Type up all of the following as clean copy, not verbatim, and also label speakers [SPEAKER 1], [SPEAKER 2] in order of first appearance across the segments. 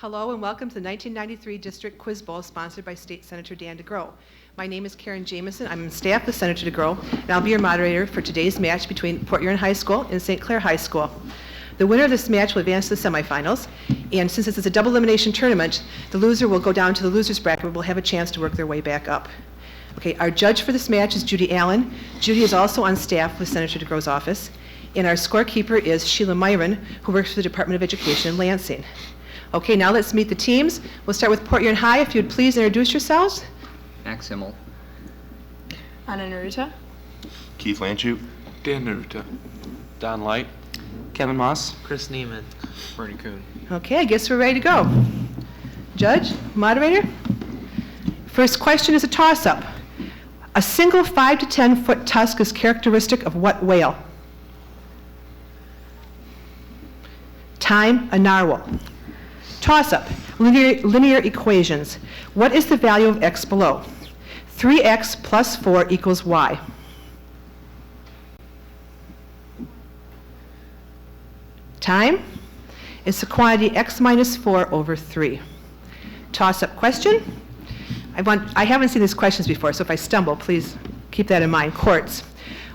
[SPEAKER 1] Hello and welcome to the 1993 District Quiz Bowl sponsored by State Senator Dan DeGrow. My name is Karen Jamison. I'm on staff with Senator DeGrow, and I'll be your moderator for today's match between Port Huron High School and St. Clair High School. The winner of this match will advance to the semifinals, and since this is a double elimination tournament, the loser will go down to the loser's bracket and will have a chance to work their way back up. Okay, our judge for this match is Judy Allen. Judy is also on staff with Senator DeGrow's office, and our scorekeeper is Sheila Myron, who works for the Department of Education in Lansing. Okay, now let's meet the teams. We'll start with Port Huron High. If you would please introduce yourselves.
[SPEAKER 2] Max Himmel.
[SPEAKER 3] Anna Naruta.
[SPEAKER 4] Keith Lanchute.
[SPEAKER 5] Dan Naruta.
[SPEAKER 6] Don Light.
[SPEAKER 7] Kevin Moss.
[SPEAKER 8] Chris Neiman.
[SPEAKER 6] Bernie Kuhn.
[SPEAKER 1] Okay, I guess we're ready to go. Judge, moderator. First question is a toss-up. A single 5 to 10 foot tusk is characteristic of what whale? Time, a narwhal. Toss-up, linear equations. What is the value of x below? 3x plus 4 equals y. Time is the quantity x minus 4 over 3. Toss-up question. I haven't seen these questions before, so if I stumble, please keep that in mind. Courts.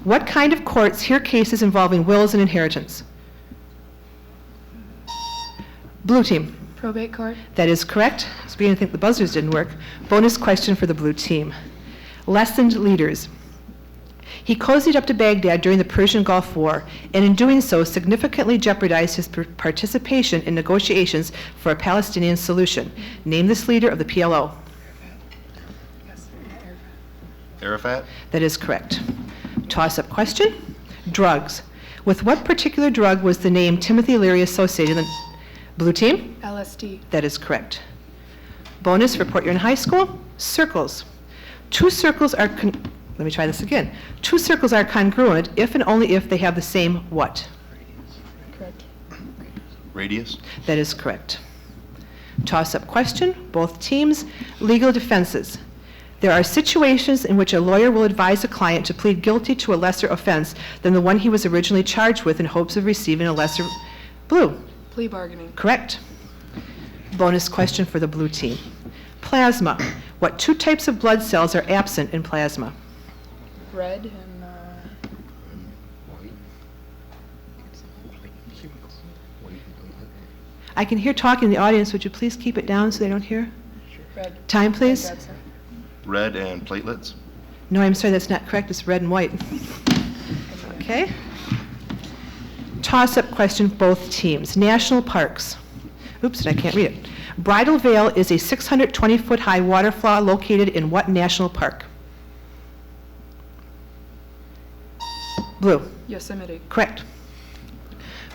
[SPEAKER 1] What kind of courts hear cases involving wills and inheritance? Blue team.
[SPEAKER 3] Probate court.
[SPEAKER 1] That is correct. I was beginning to think the buzzers didn't work. Bonus question for the blue team. Lessoned leaders. He cozied up to Baghdad during the Persian Gulf War, and in doing so significantly jeopardized his participation in negotiations for a Palestinian solution. Name this leader of the PLO.
[SPEAKER 4] Arafat.
[SPEAKER 1] That is correct. Toss-up question. Drugs. With what particular drug was the name Timothy Leary associated in the blue team?
[SPEAKER 3] LSD.
[SPEAKER 1] That is correct. Bonus for Port Huron High School. Circles. Two circles are, let me try this again. Two circles are congruent if and only if they have the same what?
[SPEAKER 3] Correct.
[SPEAKER 4] Radius.
[SPEAKER 1] That is correct. Toss-up question, both teams. Legal defenses. There are situations in which a lawyer will advise a client to plead guilty to a lesser offense than the one he was originally charged with in hopes of receiving a lesser. Blue.
[SPEAKER 3] Plea bargaining.
[SPEAKER 1] Correct. Bonus question for the blue team. Plasma. What two types of blood cells are absent in plasma?
[SPEAKER 3] Red and
[SPEAKER 1] I can hear talking in the audience. Would you please keep it down so they don't hear?
[SPEAKER 3] red.
[SPEAKER 1] Time, please.
[SPEAKER 3] Red, sir.
[SPEAKER 4] Red and platelets.
[SPEAKER 1] No, I'm sorry, that's not correct. It's red and white. Okay. Toss-up question, both teams. National parks. Oops, and I can't read it. Bridal Veil is a 620-foot high waterfall located in what national park? Blue.
[SPEAKER 3] Yosemite.
[SPEAKER 1] Correct.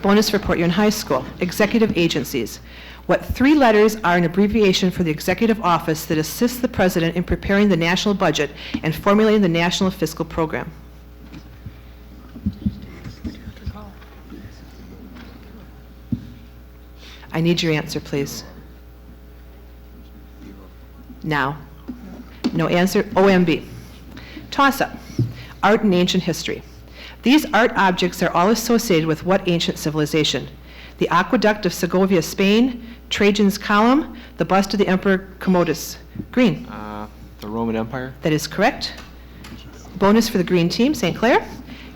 [SPEAKER 1] Bonus for Port Huron High School. Executive agencies. What three letters are an abbreviation for the executive office that assists the president in preparing the national budget and formulating the national fiscal program? I need your answer, please. Now. No answer. OMB. Toss-up. Art and ancient history. These art objects are all associated with what ancient civilization? The Aqueduct of Segovia, Spain, Trajan's Column, the bust of the Emperor Commodus. Green.
[SPEAKER 6] The Roman Empire.
[SPEAKER 1] That is correct. Bonus for the green team, St. Clair.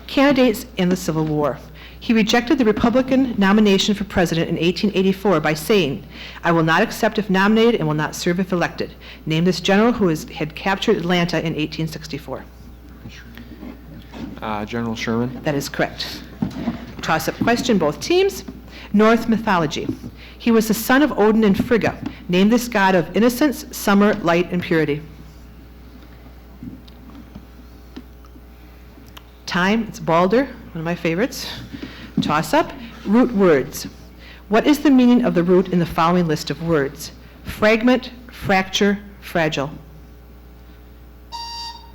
[SPEAKER 1] Candidates in the Civil War. He rejected the Republican nomination for president in 1884 by saying, "I will not accept if nominated and will not serve if elected." Name this general who had captured Atlanta in 1864.
[SPEAKER 6] General Sherman.
[SPEAKER 1] That is correct. Toss-up question, both teams. Norse mythology. He was the son of Odin and Frigga. Name this god of innocence, summer, light, and purity. Time, it's Balder, one of my favorites. Toss-up, root words. What is the meaning of the root in the following list of words? Fragment, fracture, fragile.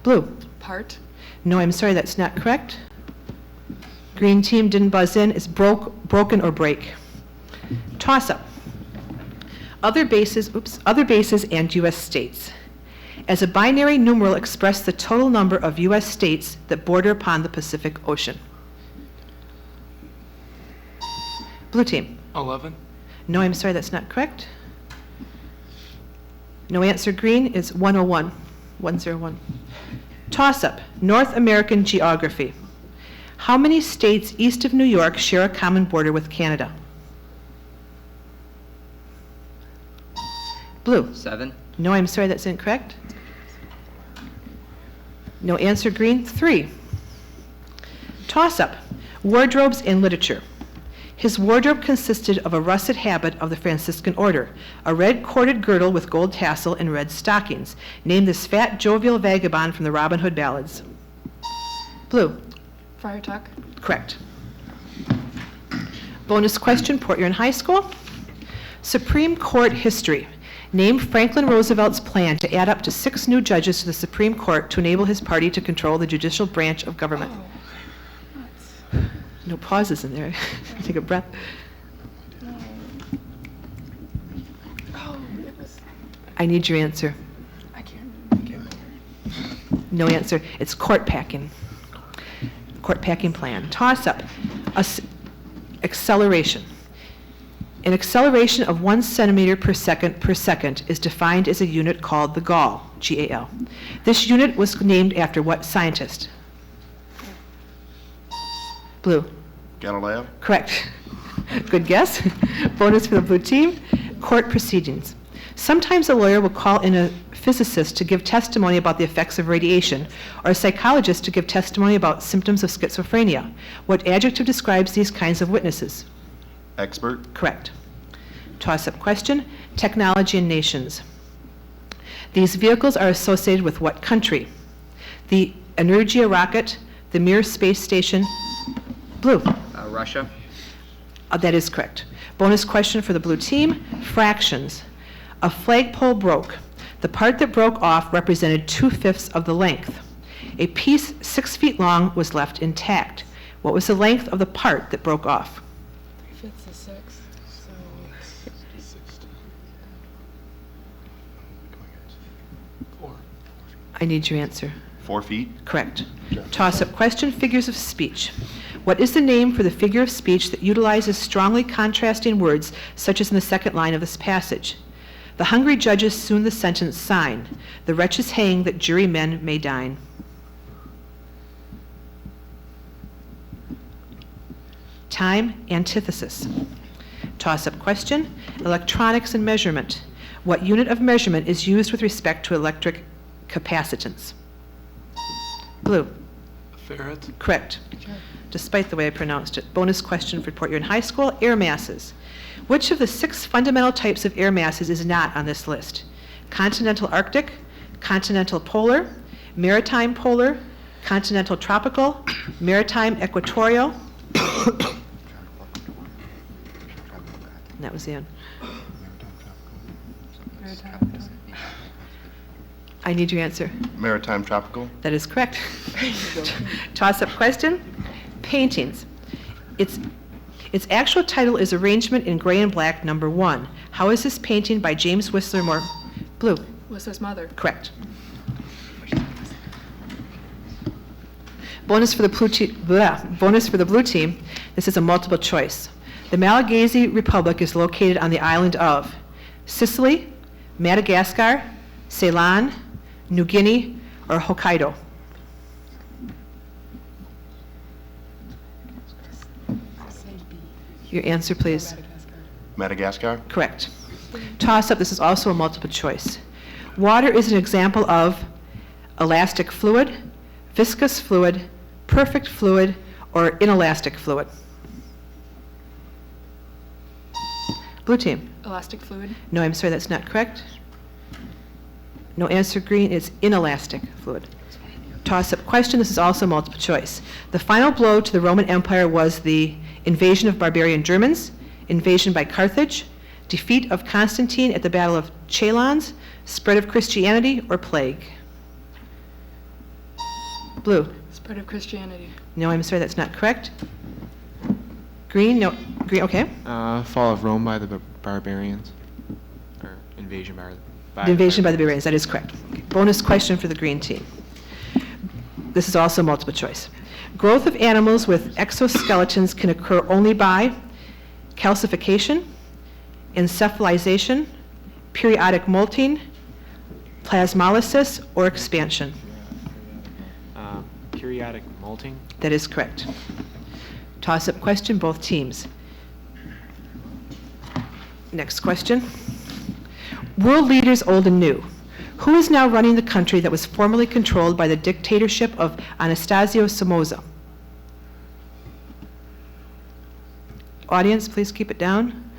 [SPEAKER 1] Blue.
[SPEAKER 3] Part.
[SPEAKER 1] No, I'm sorry, that's not correct. Green team didn't buzz in. It's broken or break. Toss-up. Other bases and U.S. states. As a binary numeral, express the total number of U.S. states that border upon the Pacific Ocean. Blue team.
[SPEAKER 5] 11.
[SPEAKER 1] No, I'm sorry, that's not correct. No answer. Green is 101. 101. Toss-up, North American geography. How many states east of New York share a common border with Canada? Blue.
[SPEAKER 2] 7.
[SPEAKER 1] No, I'm sorry, that's incorrect. No answer. Green, 3. Toss-up, wardrobes and literature. His wardrobe consisted of a russet habit of the Franciscan order, a red corded girdle with gold tassel, and red stockings. Name this fat, jovial vagabond from the Robin Hood ballads. Blue.
[SPEAKER 3] Friar Tuck.
[SPEAKER 1] Correct. Bonus question, Port Huron High School. Supreme Court history. Name Franklin Roosevelt's plan to add up to 6 new judges to the Supreme Court to enable his party to control the judicial branch of government. No pauses in there. Take a breath.
[SPEAKER 3] Oh, it was.
[SPEAKER 1] I need your answer.
[SPEAKER 3] I can't remember.
[SPEAKER 1] No answer. It's court packing. Court packing plan. Toss up. Acceleration. An acceleration of 1 centimeter per second is defined as a unit called the Gall, G-A-L. This unit was named after what scientist? Blue.
[SPEAKER 4] Galileo.
[SPEAKER 1] Correct. Good guess. Bonus for the blue team. Court proceedings. Sometimes a lawyer will call in a physicist to give testimony about the effects of radiation, or a psychologist to give testimony about symptoms of schizophrenia. What adjective describes these kinds of witnesses?
[SPEAKER 4] Expert.
[SPEAKER 1] Correct. Toss-up question. Technology and nations. These vehicles are associated with what country? The Energia rocket, the Mir space station. Blue.
[SPEAKER 2] Russia.
[SPEAKER 1] That is correct. Bonus question for the blue team. Fractions. A flagpole broke. The part that broke off represented 2/5 of the length. A piece 6 feet long was left intact. What was the length of the part that broke off?
[SPEAKER 3] 3/5 is 6. So
[SPEAKER 1] I need your answer.
[SPEAKER 4] 4 feet.
[SPEAKER 1] Correct. Toss-up question, figures of speech. What is the name for the figure of speech that utilizes strongly contrasting words, such as in the second line of this passage? The hungry judges soon the sentence sign. The wretches hang that jurymen may dine. Time, antithesis. Toss-up question, electronics and measurement. What unit of measurement is used with respect to electric capacitance? Blue.
[SPEAKER 6] Farad.
[SPEAKER 1] Correct. Despite the way I pronounced it. Bonus question for Port Huron High School, air masses. Which of the 6 fundamental types of air masses is not on this list? Continental Arctic, continental polar, maritime polar, continental tropical, maritime equatorial. And that was the end. I need your answer.
[SPEAKER 4] Maritime tropical.
[SPEAKER 1] That is correct. Toss-up question. Paintings. Its actual title is Arrangement in Gray and Black, number 1. How is this painting by James Whistler Moore? Blue.
[SPEAKER 3] Whistler's mother.
[SPEAKER 1] Correct. Bonus for the blue team. This is a multiple choice. The Malagasy Republic is located on the island of Sicily, Madagascar, Ceylon, New Guinea, or Hokkaido. Your answer, please.
[SPEAKER 4] Madagascar.
[SPEAKER 1] Correct. Toss-up, this is also a multiple choice. Water is an example of elastic fluid, viscous fluid, perfect fluid, or inelastic fluid. Blue team.
[SPEAKER 3] Elastic fluid.
[SPEAKER 1] No, I'm sorry, that's not correct. No answer. Green is inelastic fluid. Toss-up question, this is also multiple choice. The final blow to the Roman Empire was the invasion of barbarian Germans, invasion by Carthage, defeat of Constantine at the Battle of Chalons, spread of Christianity, or plague. Blue.
[SPEAKER 3] Spread of Christianity.
[SPEAKER 1] No, I'm sorry, that's not correct. Green, no, green, okay.
[SPEAKER 6] Fall of Rome by the barbarians. Or invasion by
[SPEAKER 1] The invasion by the barbarians, that is correct. Bonus question for the green team. This is also multiple choice. Growth of animals with exoskeletons can occur only by calcification, encephalization, periodic molting, plasmolysis, or expansion?
[SPEAKER 6] Periodic molting.
[SPEAKER 1] That is correct. Toss-up question, both teams. Next question. World leaders old and new. Who is now running the country that was formerly controlled by the dictatorship of Anastasio Somoza? Audience, please keep it down.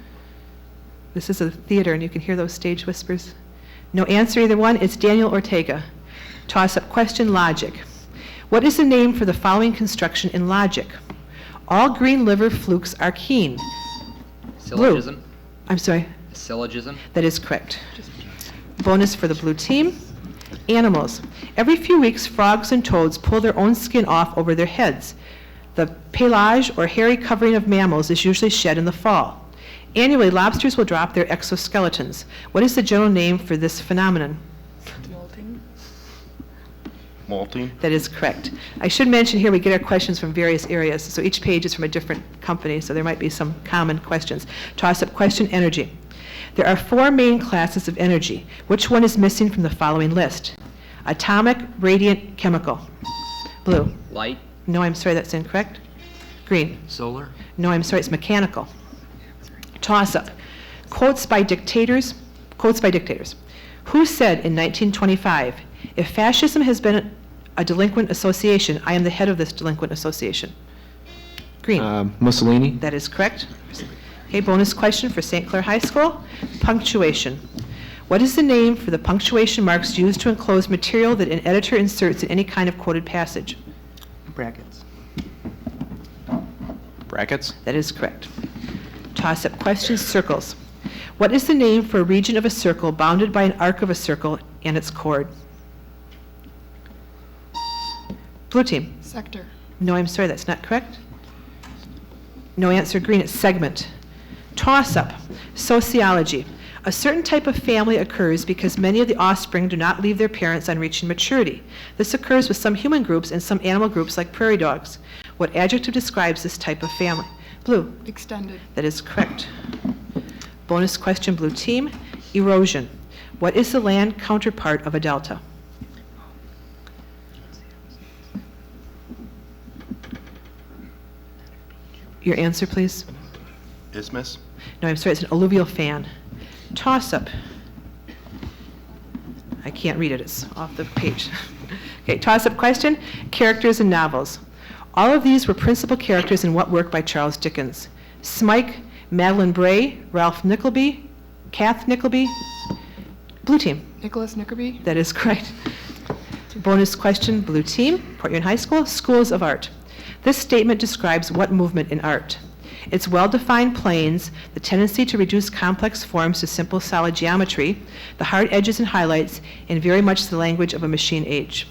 [SPEAKER 1] This is a theater and you can hear those stage whispers. No answer either one. It's Daniel Ortega. Toss-up question, logic. What is the name for the following construction in logic? All green liver flukes are keen.
[SPEAKER 2] Syllogism?
[SPEAKER 1] I'm sorry.
[SPEAKER 2] Syllogism?
[SPEAKER 1] That is correct. Bonus for the blue team. Animals. Every few weeks, frogs and toads pull their own skin off over their heads. The pelage, or hairy covering of mammals, is usually shed in the fall. Annually, lobsters will drop their exoskeletons. What is the general name for this phenomenon?
[SPEAKER 3] Molting.
[SPEAKER 4] Molting.
[SPEAKER 1] That is correct. I should mention here we get our questions from various areas, so each page is from a different company, so there might be some common questions. Toss-up question, energy. There are 4 main classes of energy. Which one is missing from the following list? Atomic, radiant, chemical. Blue.
[SPEAKER 2] Light?
[SPEAKER 1] No, I'm sorry, that's incorrect. Green.
[SPEAKER 2] Solar?
[SPEAKER 1] No, I'm sorry, it's mechanical. Toss-up. Quotes by dictators. Who said in 1925, if fascism has been a delinquent association, I am the head of this delinquent association? Green.
[SPEAKER 6] Mussolini.
[SPEAKER 1] That is correct. Okay, bonus question for St. Clair High School. Punctuation. What is the name for the punctuation marks used to enclose material that an editor inserts in any kind of quoted passage?
[SPEAKER 6] Brackets. Brackets.
[SPEAKER 1] That is correct. Toss-up question, circles. What is the name for a region of a circle bounded by an arc of a circle and its chord? Blue team.
[SPEAKER 3] Sector.
[SPEAKER 1] No, I'm sorry, that's not correct. No answer, green, it's segment. Toss-up, sociology. A certain type of family occurs because many of the offspring do not leave their parents on reaching maturity. This occurs with some human groups and some animal groups like prairie dogs. What adjective describes this type of family? Blue.
[SPEAKER 3] Extended.
[SPEAKER 1] That is correct. Bonus question, blue team. Erosion. What is the land counterpart of a delta? Your answer, please.
[SPEAKER 4] Isthmus.
[SPEAKER 1] No, I'm sorry, it's an alluvial fan. Toss-up. I can't read it, it's off the page. Okay, toss-up question, characters in novels. All of these were principal characters in what work by Charles Dickens? Smike, Madeline Bray, Ralph Nickleby, Kath Nickleby. Blue team.
[SPEAKER 3] Nicholas Nickerby.
[SPEAKER 1] That is correct. Bonus question, blue team, Port Huron High School, schools of art. This statement describes what movement in art? Its well-defined planes, the tendency to reduce complex forms to simple solid geometry, the hard edges and highlights, and very much the language of a machine age.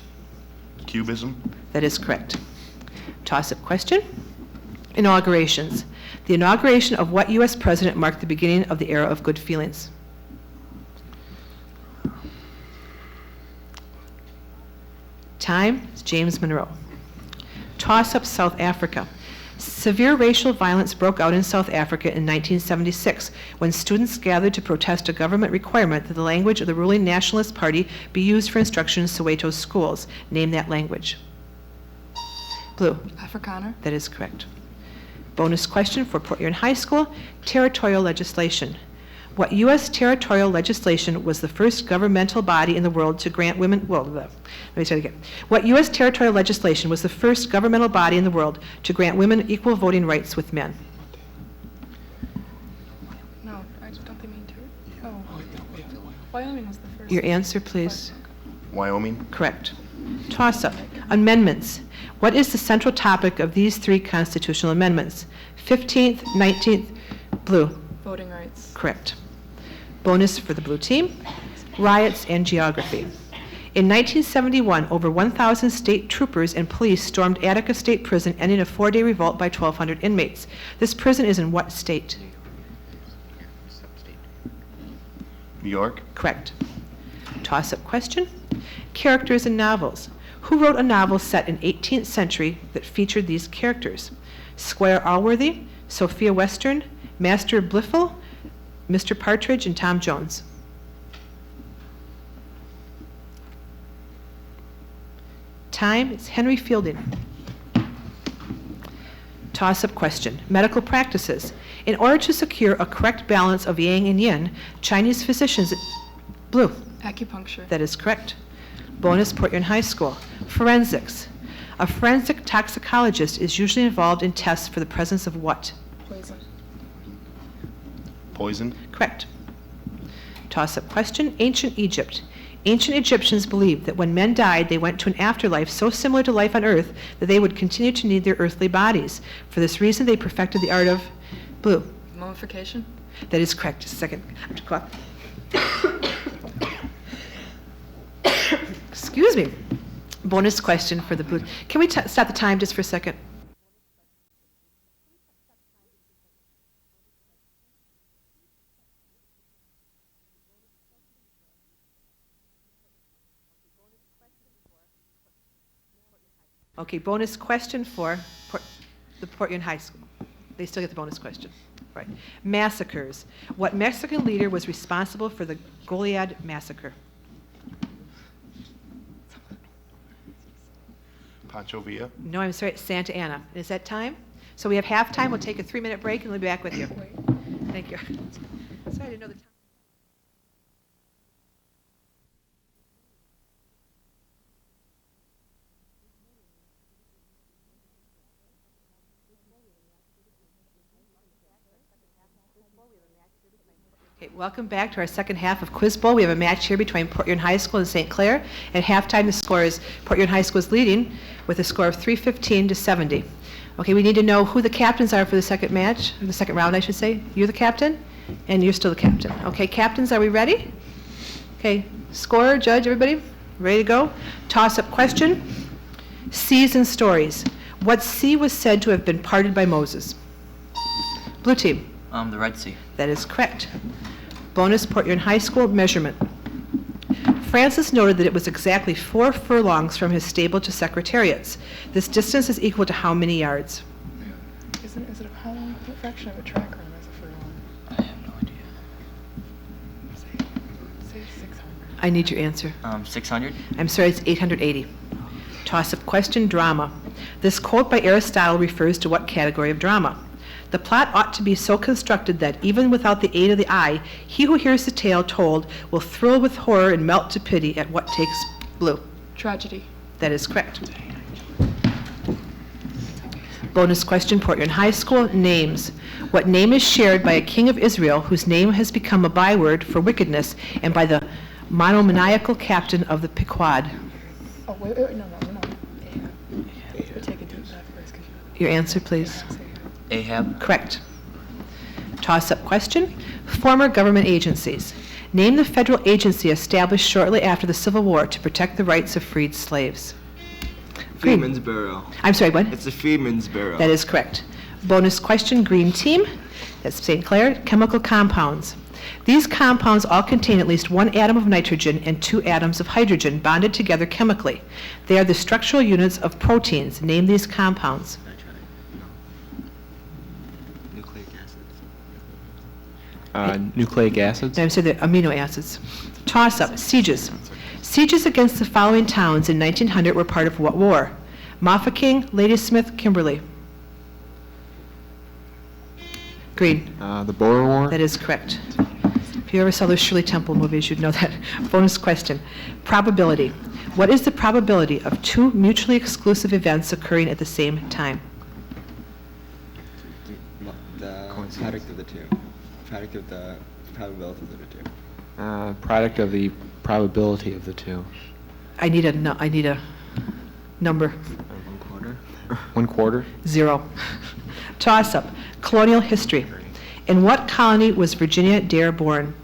[SPEAKER 4] Cubism.
[SPEAKER 1] That is correct. Toss-up question. Inaugurations. The inauguration of what U.S. president marked the beginning of the era of good feelings? Time is James Monroe. Toss-up, South Africa. Severe racial violence broke out in South Africa in 1976 when students gathered to protest a government requirement that the language of the ruling Nationalist Party be used for instruction in Soweto's schools. Name that language. Blue.
[SPEAKER 3] Afrikaner.
[SPEAKER 1] That is correct. Bonus question for Port Huron High School, territorial legislation. What U.S. territorial legislation was the first governmental body in the world to grant women, let me say it again. What U.S. territorial legislation was the first governmental body in the world to grant women equal voting rights with men?
[SPEAKER 3] No, I don't they mean to? Oh. Wyoming was the first.
[SPEAKER 1] Your answer, please.
[SPEAKER 4] Wyoming.
[SPEAKER 1] Correct. Toss-up. Amendments. What is the central topic of these 3 constitutional amendments? 15th, 19th, blue.
[SPEAKER 3] Voting rights.
[SPEAKER 1] Correct. Bonus for the blue team, riots and geography. In 1971, over 1,000 state troopers and police stormed Attica State Prison, ending a 4-day revolt by 1,200 inmates. This prison is in what state?
[SPEAKER 4] New York.
[SPEAKER 1] Correct. Toss-up question. Characters in novels. Who wrote a novel set in 18th century that featured these characters? Squire Allworthy, Sophia Western, Master Blifil, Mr. Partridge, and Tom Jones. time. It's Henry Fielding. Toss-up question. Medical practices. In order to secure a correct balance of yang and yin, Chinese physicians... Blue.
[SPEAKER 3] Acupuncture.
[SPEAKER 1] That is correct. Bonus, Port Huron High School. Forensics. A forensic toxicologist is usually involved in tests for the presence of what?
[SPEAKER 3] Poison.
[SPEAKER 4] Poison.
[SPEAKER 1] Correct. Toss-up question. Ancient Egypt. Ancient Egyptians believed that when men died, they went to an afterlife so similar to life on earth that they would continue to need their earthly bodies. For this reason, they perfected the art of... Blue.
[SPEAKER 3] Mummification.
[SPEAKER 1] That is correct. Just a second. I have to cough. Excuse me. Bonus question for the blue. Can we stop the time just for a second? Okay, bonus question for the Port Huron High School. They still get the bonus question. Right. Massacres. What Mexican leader was responsible for the Goliad massacre?
[SPEAKER 4] Pancho Villa.
[SPEAKER 1] No, I'm sorry, it's Santa Ana. Is that time? So we have halftime. We'll take a 3-minute break and we'll be back with you.
[SPEAKER 3] Wait.
[SPEAKER 1] Thank you. Sorry, I didn't know the time. Okay, welcome back to our second half of Quiz Bowl. We have a match here between Port Huron High School and St. Clair. At halftime, the score is Port Huron High School is leading with a score of 315-70. Okay, we need to know who the captains are for the second match, the second round, I should say. You're the captain, and you're still the captain. Okay, captains, are we ready? Okay, scorer, judge, everybody, ready to go? Toss-up question. Seas and stories. What sea was said to have been parted by Moses? Blue team.
[SPEAKER 2] The Red Sea.
[SPEAKER 1] That is correct. Bonus, Port Huron High School measurement. Francis noted that it was exactly 4 furlongs from his stable to Secretariat's. This distance is equal to how many yards?
[SPEAKER 3] Is it how long? What fraction of a track run is a furlong?
[SPEAKER 2] I have no idea.
[SPEAKER 3] Say 600.
[SPEAKER 1] I need your answer.
[SPEAKER 2] 600?
[SPEAKER 1] I'm sorry, it's 880. Toss-up question, drama. This quote by Aristotle refers to what category of drama? The plot ought to be so constructed that, even without the aid of the eye, he who hears the tale told will thrill with horror and melt to pity at what takes Blue.
[SPEAKER 3] Tragedy.
[SPEAKER 1] That is correct. Bonus question, Port Huron High School, names. What name is shared by a king of Israel whose name has become a byword for wickedness and by the monomaniacal captain of the Pequod?
[SPEAKER 3] Oh, wait, no. We're taking deep breath first.
[SPEAKER 1] Your answer, please.
[SPEAKER 2] Ahab.
[SPEAKER 1] Correct. Toss-up question. Former government agencies. Name the federal agency established shortly after the Civil War to protect the rights of freed slaves. Green.
[SPEAKER 5] Freedmen's Bureau.
[SPEAKER 1] I'm sorry, what?
[SPEAKER 5] It's the Freedmen's Bureau.
[SPEAKER 1] That is correct. Bonus question, green team. That's St. Clair. Chemical compounds. These compounds all contain at least 1 atom of nitrogen and 2 atoms of hydrogen bonded together chemically. They are the structural units of proteins. Name these compounds.
[SPEAKER 6] Nucleic acids.
[SPEAKER 1] I'm sorry, the amino acids. Toss-up, sieges. Sieges against the following towns in 1900 were part of what war? Mafeking, Ladysmith, Kimberley. Green.
[SPEAKER 6] The Boer War.
[SPEAKER 1] That is correct. If you ever saw those Shirley Temple movies, you'd know that. Bonus question. Probability. What is the probability of 2 mutually exclusive events occurring at the same time?
[SPEAKER 5] The product of the two. Product of the probability of the two.
[SPEAKER 6] Product of the probability of the two.
[SPEAKER 1] I need a number.
[SPEAKER 6] 1/4.
[SPEAKER 1] 0. Toss-up. Colonial history. In what colony was Virginia Dare born?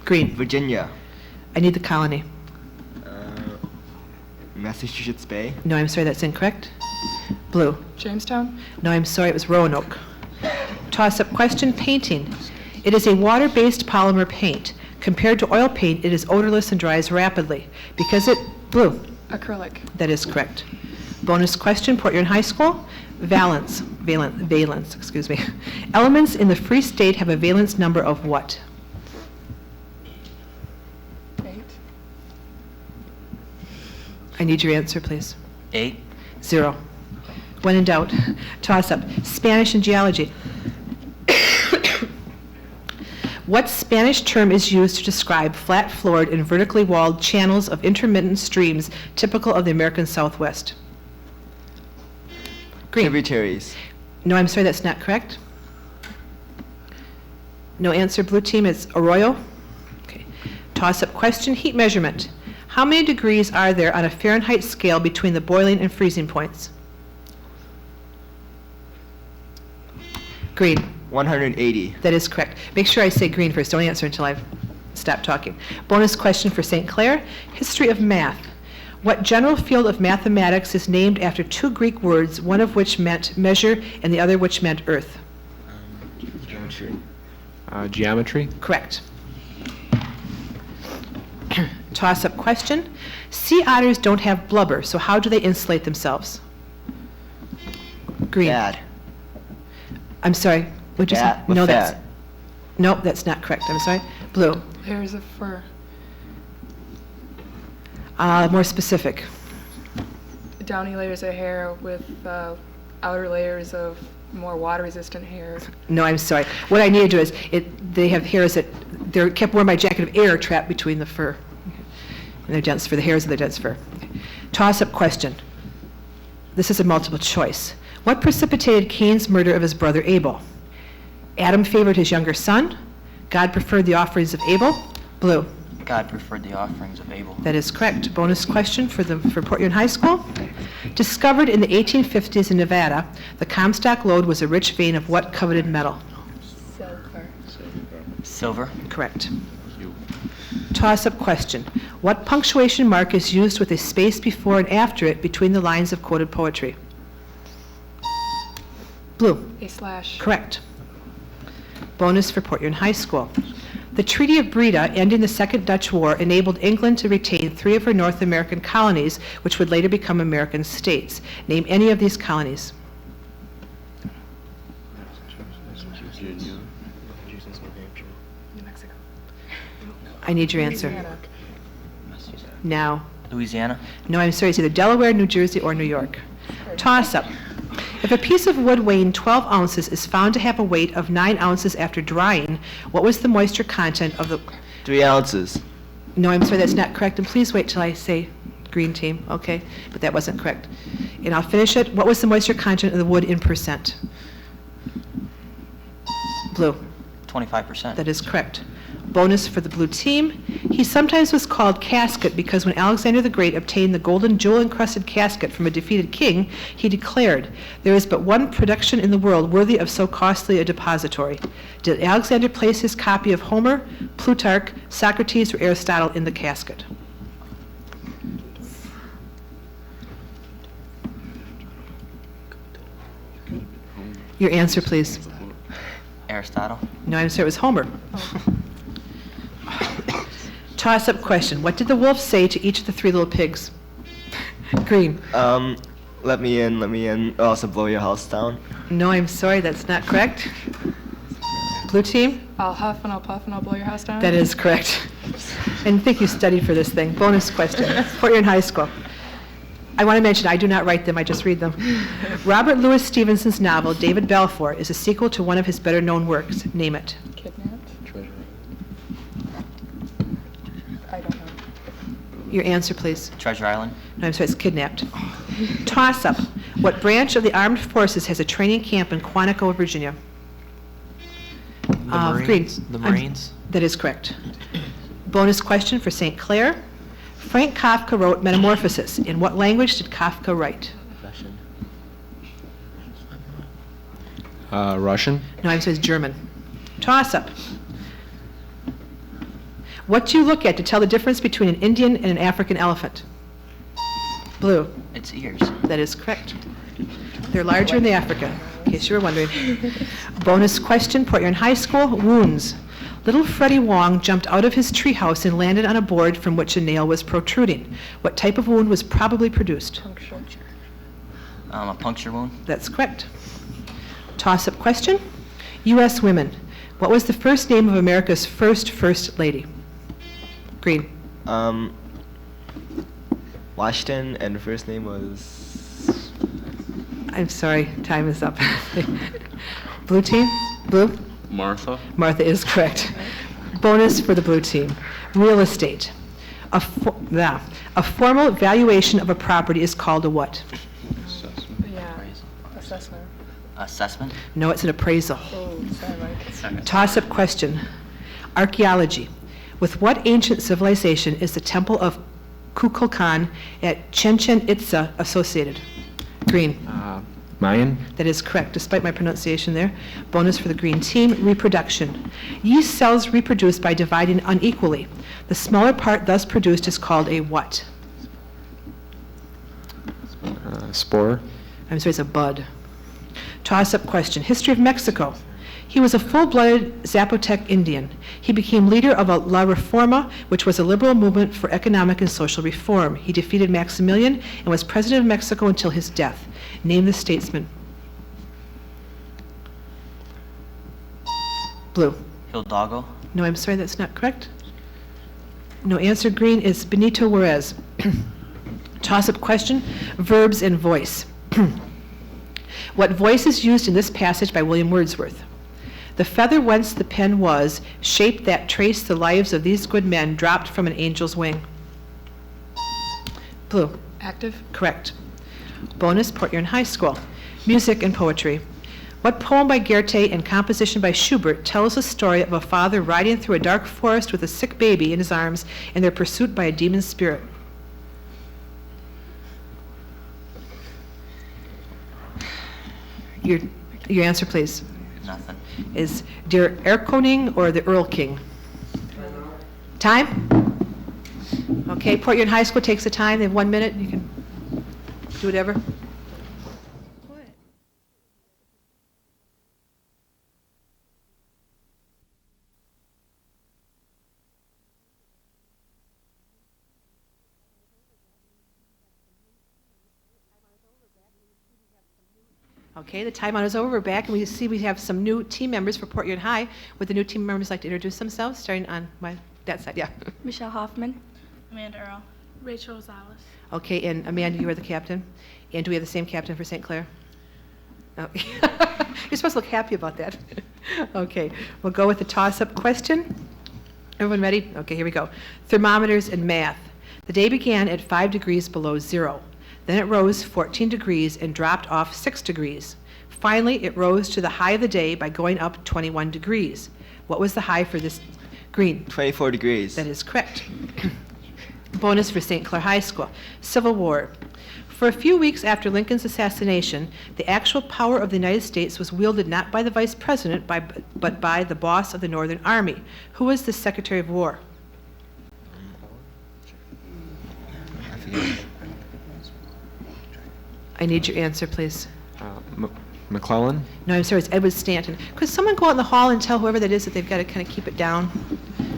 [SPEAKER 1] Green.
[SPEAKER 5] Virginia.
[SPEAKER 1] I need the colony.
[SPEAKER 5] Massachusetts Bay.
[SPEAKER 1] No, I'm sorry, that's incorrect. Blue.
[SPEAKER 3] Jamestown.
[SPEAKER 1] No, I'm sorry, it was Roanoke. Toss-up question, painting. It is a water-based polymer paint. Compared to oil paint, it is odorless and dries rapidly. Because it, Blue.
[SPEAKER 3] Acrylic.
[SPEAKER 1] That is correct. Bonus question, Port Huron High School. Valence, excuse me. Elements in the free state have a valence number of what?
[SPEAKER 3] 8.
[SPEAKER 1] I need your answer, please.
[SPEAKER 2] 8.
[SPEAKER 1] 0. When in doubt, toss up. Spanish and geology. What Spanish term is used to describe flat-floored and vertically walled channels of intermittent streams typical of the American Southwest? Green.
[SPEAKER 5] Tributaries.
[SPEAKER 1] No, I'm sorry, that's not correct. No answer, blue team, it's arroyo. Okay. Toss-up question, heat measurement. How many degrees are there on a Fahrenheit scale between the boiling and freezing points? Green.
[SPEAKER 5] 180.
[SPEAKER 1] That is correct. Make sure I say green first. Don't answer until I've stopped talking. Bonus question for St. Clair. History of math. What general field of mathematics is named after two Greek words, one of which meant measure and the other which meant earth?
[SPEAKER 5] Geometry.
[SPEAKER 6] Geometry.
[SPEAKER 1] Correct. Toss-up question. Sea otters don't have blubber, so how do they insulate themselves? Green.
[SPEAKER 5] Bad.
[SPEAKER 1] I'm sorry. What'd you say?
[SPEAKER 5] Fat, with
[SPEAKER 1] No,
[SPEAKER 5] fat.
[SPEAKER 1] nope, that's not correct. I'm sorry. Blue.
[SPEAKER 3] Layers of fur.
[SPEAKER 1] More specific.
[SPEAKER 3] Downy layers of hair with outer layers of more water-resistant hair.
[SPEAKER 1] No, I'm sorry. What I need to do is, they have hairs that, they're kept wearing my jacket of air trapped between the fur. And they're dense fur, the hairs of the dense fur. Toss-up question. This is a multiple choice. What precipitated Cain's murder of his brother Abel? Adam favored his younger son. God preferred the offerings of Abel. Blue.
[SPEAKER 2] God preferred the offerings of Abel.
[SPEAKER 1] That is correct. Bonus question for Port Huron High School. Discovered in the 1850s in Nevada, the Comstock lode was a rich vein of what coveted metal?
[SPEAKER 3] Silver.
[SPEAKER 2] Silver.
[SPEAKER 1] Correct. Toss-up question. What punctuation mark is used with a space before and after it between the lines of quoted poetry? Blue.
[SPEAKER 3] A slash.
[SPEAKER 1] Correct. Bonus for Port Huron High School. The Treaty of Breda, ending the Second Dutch War, enabled England to retain 3 of her North American colonies, which would later become American states. Name any of these colonies.
[SPEAKER 3] New Mexico.
[SPEAKER 1] I need your answer.
[SPEAKER 3] Louisiana.
[SPEAKER 1] Now.
[SPEAKER 2] Louisiana.
[SPEAKER 1] No, I'm sorry, it's either Delaware, New Jersey, or New York. Toss-up. If a piece of wood weighing 12 ounces is found to have a weight of 9 ounces after drying, what was the moisture content of the...
[SPEAKER 5] 3 ounces.
[SPEAKER 1] No, I'm sorry, that's not correct, and please wait till I say green team, okay? But that wasn't correct. And I'll finish it. What was the moisture content of the wood in percent? Blue.
[SPEAKER 2] 25%.
[SPEAKER 1] That is correct. Bonus for the blue team. He sometimes was called Casket because when Alexander the Great obtained the golden jewel-encrusted casket from a defeated king, he declared, "There is but one production in the world worthy of so costly a depository." Did Alexander place his copy of Homer, Plutarch, Socrates, or Aristotle in the casket? Your answer, please.
[SPEAKER 2] Aristotle.
[SPEAKER 1] No, I'm sorry, it was Homer. Toss-up question. What did the wolf say to each of the 3 little pigs? Green.
[SPEAKER 5] Let me in, or else I'll blow your house down.
[SPEAKER 1] No, I'm sorry, that's not correct. Blue team?
[SPEAKER 3] I'll huff and I'll puff and I'll blow your house down.
[SPEAKER 1] That is correct. And I think you studied for this thing. Bonus question. Port Huron High School. I want to mention, I do not write them, I just read them. Robert Louis Stevenson's novel, David Balfour, is a sequel to one of his better-known works. Name it.
[SPEAKER 3] Kidnapped? I don't know.
[SPEAKER 1] Your answer, please.
[SPEAKER 2] Treasure Island.
[SPEAKER 1] No, I'm sorry, it's kidnapped. Toss-up. What branch of the armed forces has a training camp in Quantico, Virginia?
[SPEAKER 6] The Marines.
[SPEAKER 1] Green.
[SPEAKER 6] The Marines.
[SPEAKER 1] That is correct. Bonus question for St. Clair. Frank Kafka wrote Metamorphosis. In what language did Kafka write?
[SPEAKER 6] Russian.
[SPEAKER 1] No, I'm sorry, it's German. Toss-up. What do you look at to tell the difference between an Indian and an African elephant? Blue.
[SPEAKER 2] Its ears.
[SPEAKER 1] That is correct. They're larger in the Africa, in case you were wondering. Bonus question, Port Huron High School, wounds. Little Freddie Wong jumped out of his treehouse and landed on a board from which a nail was protruding. What type of wound was probably produced?
[SPEAKER 3] Puncture.
[SPEAKER 2] A puncture wound.
[SPEAKER 1] That's correct. Toss-up question. U.S. women. What was the first name of America's first First Lady? Green.
[SPEAKER 5] Washington, and the first name was...
[SPEAKER 1] I'm sorry, time is up. Blue team? Blue?
[SPEAKER 7] Martha.
[SPEAKER 1] Martha is correct. Bonus for the blue team. Real estate. A formal valuation of a property is called a what?
[SPEAKER 3] Yeah. Assessment.
[SPEAKER 2] Assessment.
[SPEAKER 1] No, it's an appraisal.
[SPEAKER 3] Oh, sorry, Mike.
[SPEAKER 1] Toss-up question. Archaeology. With what ancient civilization is the Temple of Kukulkan at Chichen Itza associated? Green.
[SPEAKER 6] Mayan?
[SPEAKER 1] That is correct, despite my pronunciation there. Bonus for the green team. Reproduction. Yeast cells reproduce by dividing unequally. The smaller part thus produced is called a what?
[SPEAKER 6] Spore?
[SPEAKER 1] I'm sorry, it's a bud. Toss-up question. History of Mexico. He was a full-blooded Zapotec Indian. He became leader of a La Reforma, which was a liberal movement for economic and social reform. He defeated Maximilian and was president of Mexico until his death. Name the statesman. Blue.
[SPEAKER 2] Hidalgo.
[SPEAKER 1] No, I'm sorry, that's not correct. No, answer green is Benito Juarez. Toss-up question, verbs and voice. What voice is used in this passage by William Wordsworth? The feather whence the pen was, shape that traced the lives of these good men, dropped from an angel's wing. Blue.
[SPEAKER 3] Active.
[SPEAKER 1] Correct. Bonus, Port Huron High School. Music and poetry. What poem by Goethe and composition by Schubert tells the story of a father riding through a dark forest with a sick baby in his arms and their pursuit by a demon spirit? Your answer, please.
[SPEAKER 2] Nothing.
[SPEAKER 1] Is Der Erlkönig or the Earl King? Time? Okay, Port Huron High School takes the time. They have 1 minute. You can do whatever. Okay, the timeout is over. We're back, and we see we have some new team members for Port Huron High. Would the new team members like to introduce themselves, starting on that side? Yeah.
[SPEAKER 8] Michelle Hoffman.
[SPEAKER 9] Amanda Earl.
[SPEAKER 8] Rachel Rosales.
[SPEAKER 1] Okay, and Amanda, you are the captain. And do we have the same captain for St. Clair? Oh. You're supposed to look happy about that. Okay, we'll go with the toss-up question. Everyone ready? Okay, here we go. Thermometers and math. The day began at 5 degrees below zero. Then it rose 14 degrees and dropped off 6 degrees. Finally, it rose to the high of the day by going up 21 degrees. What was the high for this green?
[SPEAKER 5] 24 degrees.
[SPEAKER 1] That is correct. Bonus for St. Clair High School. Civil War. For a few weeks after Lincoln's assassination, the actual power of the United States was wielded not by the Vice President, but by the boss of the Northern Army. Who was the Secretary of War? I need your answer, please.
[SPEAKER 6] McClellan?
[SPEAKER 1] No, I'm sorry, it's Edward Stanton. Could someone go out in the hall and tell whoever that is that they've got to kind of keep it down?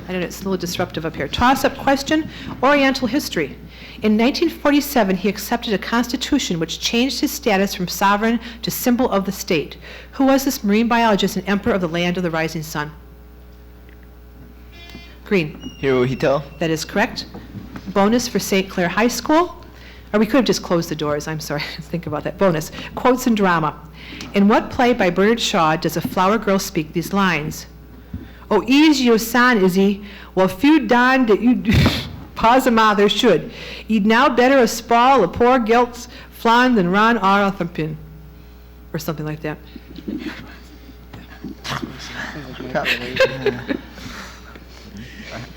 [SPEAKER 1] I don't know, it's a little disruptive up here. Toss-up question, Oriental history. In 1947, he accepted a constitution which changed his status from sovereign to symbol of the state. Who was this marine biologist and emperor of the land of the rising sun? Green.
[SPEAKER 5] Hirohito.
[SPEAKER 1] That is correct. Bonus for St. Clair High School. Or we could have just closed the doors, I'm sorry, think about that. Bonus, quotes and drama. In what play by Bernard Shaw does a flower girl speak these lines? Oh, ease your son, Izzy. Well, few done that you pause a mother should. You'd now better a sprawl, a poor gilts, flan than run or thumpin. Or something like that.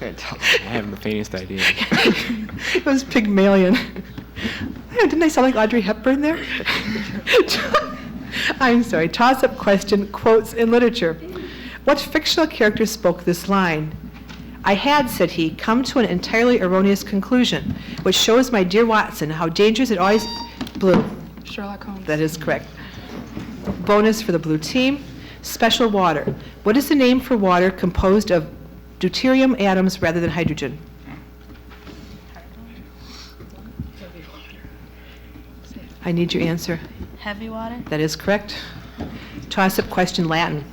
[SPEAKER 6] I haven't the faintest idea.
[SPEAKER 1] It was Pygmalion. Didn't I sound like Audrey Hepburn there? I'm sorry. Toss-up question, quotes in literature. What fictional character spoke this line? I had, said he, come to an entirely erroneous conclusion, which shows my dear Watson how dangerous it always... Blue.
[SPEAKER 3] Sherlock Holmes.
[SPEAKER 1] That is correct. Bonus for the blue team. Special water. What is the name for water composed of deuterium atoms rather than hydrogen? I need your answer.
[SPEAKER 9] Heavy water.
[SPEAKER 1] That is correct. Toss-up question, Latin.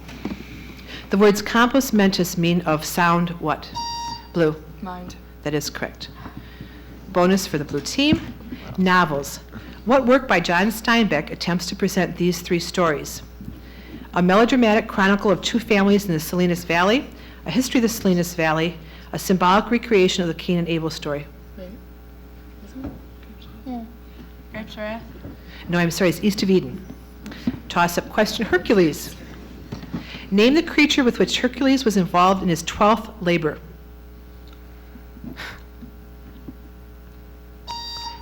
[SPEAKER 1] The words compos mentis mean of sound what? Blue.
[SPEAKER 3] Mind.
[SPEAKER 1] That is correct. Bonus for the blue team. Novels. What work by John Steinbeck attempts to present these three stories? A melodramatic chronicle of two families in the Salinas Valley, a history of the Salinas Valley, a symbolic recreation of the Cain and Abel story.
[SPEAKER 3] Wait, isn't it?
[SPEAKER 9] Yeah. Grapes of Wrath.
[SPEAKER 1] No, I'm sorry, it's East of Eden. Toss-up question, Hercules. Name the creature with which Hercules was involved in his 12th labor.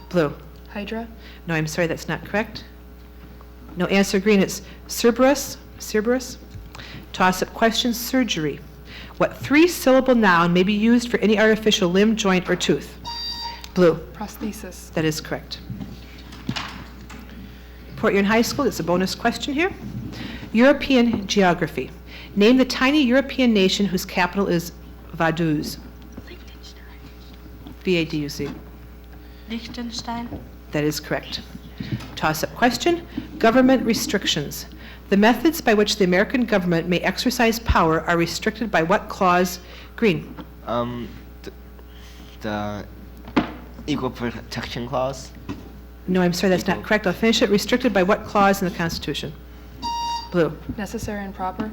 [SPEAKER 1] Blue.
[SPEAKER 3] Hydra?
[SPEAKER 1] No, I'm sorry, that's not correct. No, answer green, it's Cerberus. Cerberus. Toss-up question, surgery. What three-syllable noun may be used for any artificial limb, joint, or tooth? Blue.
[SPEAKER 3] Prosthesis.
[SPEAKER 1] That is correct. Port Huron High School, it's a bonus question here. European geography. Name the tiny European nation whose capital is Vaduz. V-A-D-U-Z.
[SPEAKER 9] Liechtenstein.
[SPEAKER 1] That is correct. Toss-up question. Government restrictions. The methods by which the American government may exercise power are restricted by what clause? Green.
[SPEAKER 5] The Equal Protection Clause.
[SPEAKER 1] No, I'm sorry, that's not correct. I'll finish it. Restricted by what clause in the Constitution? Blue.
[SPEAKER 3] Necessary and proper?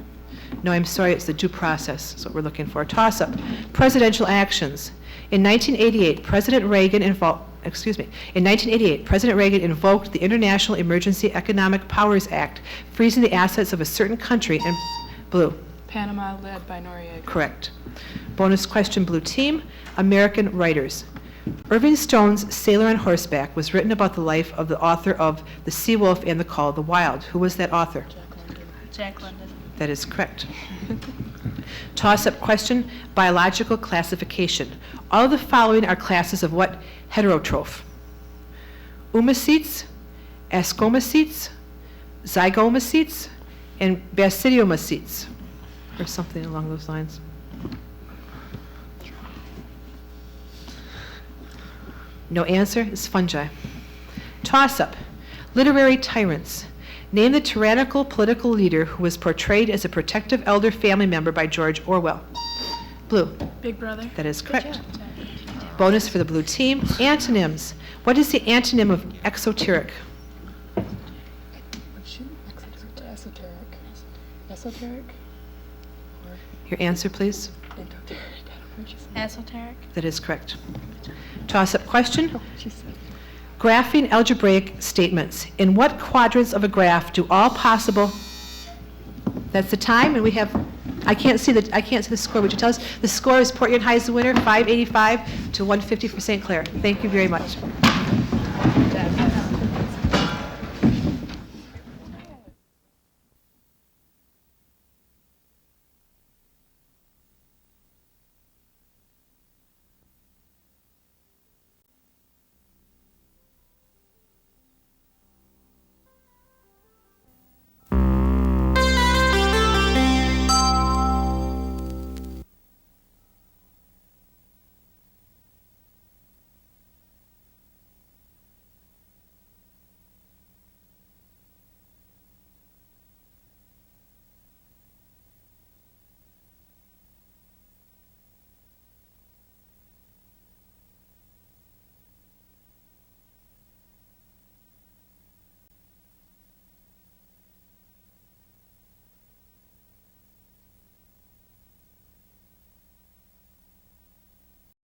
[SPEAKER 1] No, I'm sorry, it's the due process. That's what we're looking for. Toss-up. Presidential actions. In 1988, President Reagan invoked the International Emergency Economic Powers Act, freezing the assets of a certain country and blue.
[SPEAKER 3] Panama, led by Noriega.
[SPEAKER 1] Correct. Bonus question, blue team. American writers. Irving Stone's Sailor on Horseback was written about the life of the author of The Sea Wolf and the Call of the Wild. Who was that author?
[SPEAKER 9] Jack London.
[SPEAKER 1] That is correct. Toss-up question, biological classification. All of the following are classes of what heterotroph? Oomocetes, ascomocetes, zygomocetes, and basidiomycetes, or something along those lines. No answer is fungi. Toss-up, literary tyrants. Name the tyrannical political leader who was portrayed as a protective elder family member by George Orwell. Blue.
[SPEAKER 8] Big Brother.
[SPEAKER 1] That is correct. Bonus for the blue team. Antonyms. What is the antonym of exoteric?
[SPEAKER 3] Esoteric. Esoteric?
[SPEAKER 1] Your answer, please.
[SPEAKER 9] Esoteric.
[SPEAKER 1] That is correct. Toss-up question. Graphing algebraic statements. In what quadrants of a graph do all possible... That's the time, and we have... I can't see the score. Would you tell us? The score is Port Huron High is the winner, 585 to 150 for St. Clair. Thank you very much.